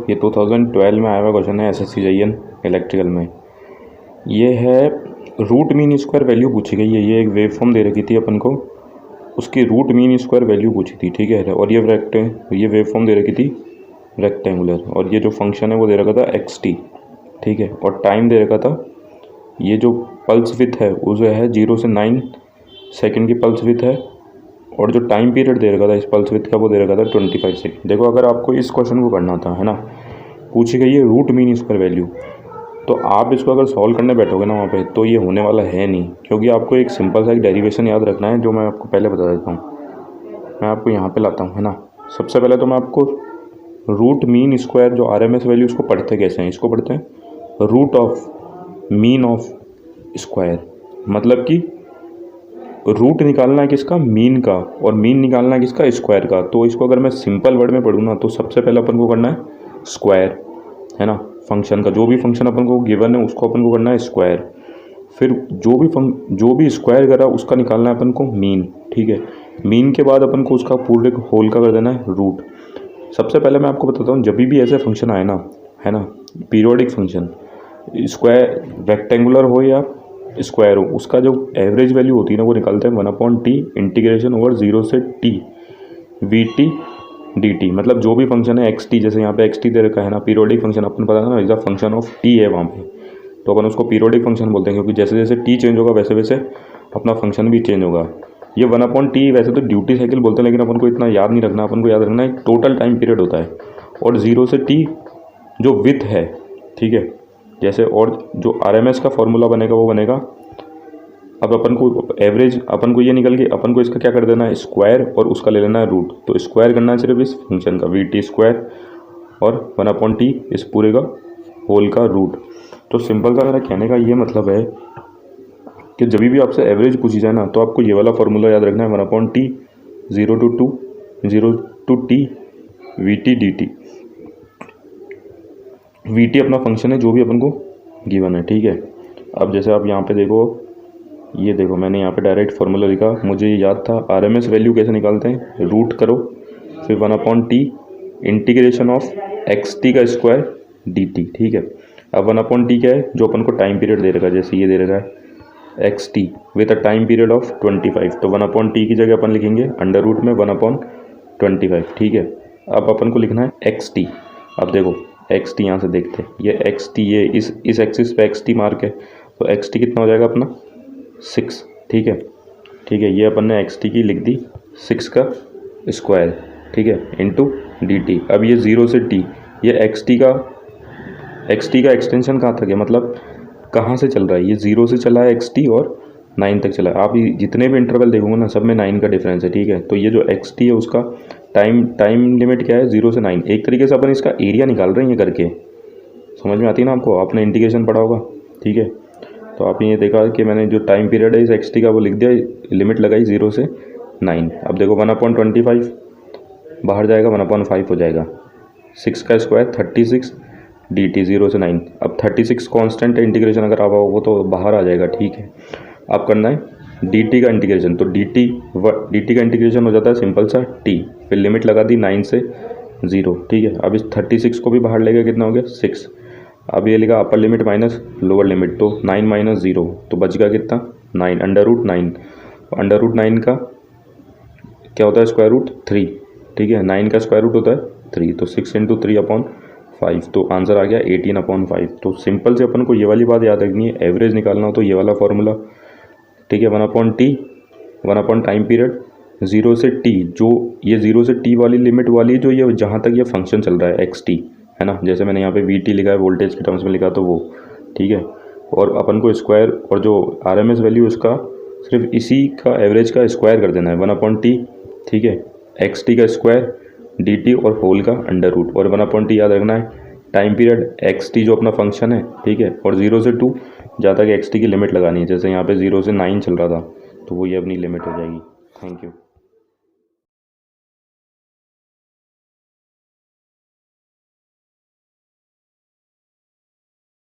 ये 2012 में आया हुआ क्वेश्चन है SSC JN इलेक्ट्रिकल में। ये है रूट मीन स्क्वायर वैल्यू पूछी गई है। ये एक वेव फॉर्म दे रखी थी अपन को, उसकी रूट मीन स्क्वायर वैल्यू पूछी थी, ठीक है। और ये वेव फॉर्म दे रखी थी रेक्टेंगुलर, और ये जो फंक्शन है वो दे रखा था xt, ठीक है। और टाइम दे रखा था, ये जो पल्स विथ है वो जो है 0 से 9 सेकेंड की पल्स विथ है, और जो टाइम पीरियड दे रखा था इस पल्स विथ का वो दे रखा था 25 सेकेंड। देखो अगर आपको इस क्वेश्चन को करना था, है ना, पूछी गई है रूट मीन स्क्वायर वैल्यू, तो आप इसको अगर सॉल्व करने बैठोगे ना वहाँ पे, तो ये होने वाला है नहीं, क्योंकि आपको एक सिंपल सा एक डेरिवेशन याद रखना है, जो मैं आपको पहले बता देता हूँ। मैं आपको यहाँ पे लाता हूँ, है ना। सबसे पहले तो मैं आपको रूट मीन स्क्वायर जो RMS वैल्यू, उसको पढ़ते कैसे हैं, इसको पढ़ते हैं root of mean of square. मतलब कि रूट निकालना है किसका, मीन का, और मीन निकालना है किसका, स्क्वायर का। तो इसको अगर मैं सिंपल वर्ड में पढ़ूँ ना, तो सबसे पहले अपन को करना है स्क्वायर, है ना। फंक्शन का जो भी फंक्शन अपन को गिवन है उसको अपन को करना है स्क्वायर। फिर जो भी स्क्वायर करा उसका निकालना है अपन को मीन, ठीक है। मीन के बाद अपन को उसका पूरे होल का कर देना है रूट। सबसे पहले मैं आपको बताता हूँ, जब भी ऐसे फंक्शन आए ना, है ना, पीरियोडिक फंक्शन, स्क्वायर रेक्टेंगुलर हो या स्क्वायर हो, उसका जो एवरेज वैल्यू होती है ना वो निकालते हैं 1/t इंटीग्रेशन ओवर 0 से t vt dt। मतलब जो भी फंक्शन है xt, जैसे यहाँ पे xt दे रखा है ना, पीरियोडिक फंक्शन, अपन पता है ना is a function of t है वहाँ पे, तो अपन उसको पीरियोडिक फंक्शन बोलते हैं, क्योंकि जैसे जैसे t चेंज होगा वैसे वैसे अपना फंक्शन भी चेंज होगा। ये 1/t वैसे तो ड्यूटी साइकिल बोलते हैं, लेकिन अपन को इतना याद नहीं रखना, अपन को याद रखना है टोटल टाइम पीरियड होता है, और 0 से t जो विथ है, ठीक है। जैसे और जो RMS का फॉर्मूला बनेगा वो बनेगा, अब अपन को एवरेज, अपन को ये निकल के अपन को इसका क्या कर देना है स्क्वायर, और उसका ले लेना है रूट। तो स्क्वायर करना है सिर्फ इस फंक्शन का vt स्क्वायर, और 1/t इस पूरे का होल का रूट। तो सिंपल सा मेरा कहने का ये मतलब है कि जब भी आपसे एवरेज पूछी जाए ना, तो आपको ये वाला फॉर्मूला याद रखना है 1/t 0 to t vt dt। vt अपना फंक्शन है जो भी अपन को गिवन है, ठीक है। अब जैसे आप यहाँ पे देखो, ये देखो मैंने यहाँ पे डायरेक्ट फार्मूला लिखा, मुझे ये याद था RMS वैल्यू कैसे निकालते हैं, रूट करो फिर 1/t इंटीग्रेशन ऑफ xt का स्क्वायर dt, ठीक है। अब 1/t क्या है, जो अपन को टाइम पीरियड दे रखा है, जैसे ये दे रखा है xt with a time period of 25, तो 1/t की जगह अपन लिखेंगे अंडर रूट में 1/25, ठीक है। अब अपन को लिखना है xt। अब देखो xt यहाँ से देखते हैं, ये xt, ये इस एक्सिस पे xt मार्क है, तो xt कितना हो जाएगा अपना 6, ठीक है। ठीक है, ये अपन ने xt की लिख दी 6 का स्क्वायर, ठीक है, इंटू dt। अब ये 0 से t, ये xt का एक्सटेंशन कहाँ तक है, मतलब कहाँ से चल रहा है, ये 0 से चला है xt और 9 तक चला है। आप जितने भी इंटरवल देखोगे ना, सब में 9 का डिफरेंस है, ठीक है। तो ये जो xt है उसका टाइम लिमिट क्या है, 0 से 9। एक तरीके से अपन इसका एरिया निकाल रहे हैं ये करके, समझ में आती है ना आपको, आपने इंटीग्रेशन पढ़ा होगा, ठीक है। तो आप ये देखा कि मैंने जो टाइम पीरियड है इस xt का वो लिख दिया, लिमिट लगाई 0 से 9। अब देखो 1/25 बाहर जाएगा, 1/5 हो जाएगा, 6 का स्क्वायर 36 dt 0 से 9। अब 36 कांस्टेंट है, इंटीग्रेशन अगर आप आओगे तो बाहर आ जाएगा, ठीक है। अब करना है dt का इंटीग्रेशन, तो dt का इंटीग्रेशन हो जाता है सिंपल सा t, फिर लिमिट लगा दी 9 से 0, ठीक है। अब इस 36 को भी बाहर लेगा, कितना हो गया 6। अब ये लिखा upper limit minus lower limit, तो 9 - 0, तो बच गया कितना 9, अंडर रूट 9। अंडर रूट 9 का क्या होता है स्क्वायर रूट 3, ठीक है। 9 का स्क्वायर रूट होता है 3, तो 6 × 3/5, तो आंसर आ गया 18/5। तो सिंपल से अपन को ये वाली बात याद रखनी है, एवरेज निकालना हो तो ये वाला फॉर्मूला, ठीक है। 1/t 1 टाइम पीरियड 0 से t, जो ये 0 से t वाली लिमिट वाली, जो ये जहाँ तक ये फंक्शन चल रहा है xt, है ना, जैसे मैंने यहाँ पे vt लिखा है, वोल्टेज के टर्म्स में लिखा तो वो, ठीक है। और अपन को स्क्वायर और जो RMS वैल्यू उसका सिर्फ इसी का एवरेज का स्क्वायर कर देना है 1/t, ठीक है, xt का स्क्वायर dt और होल का अंडर रूट, और 1/t याद रखना है टाइम पीरियड xt जो अपना फंक्शन है, ठीक है। और 0 से 2 जहाँ तक xt की लिमिट लगानी है, जैसे यहाँ पे 0 से 9 चल रहा था, तो वो ये अपनी लिमिट हो जाएगी। Thank you.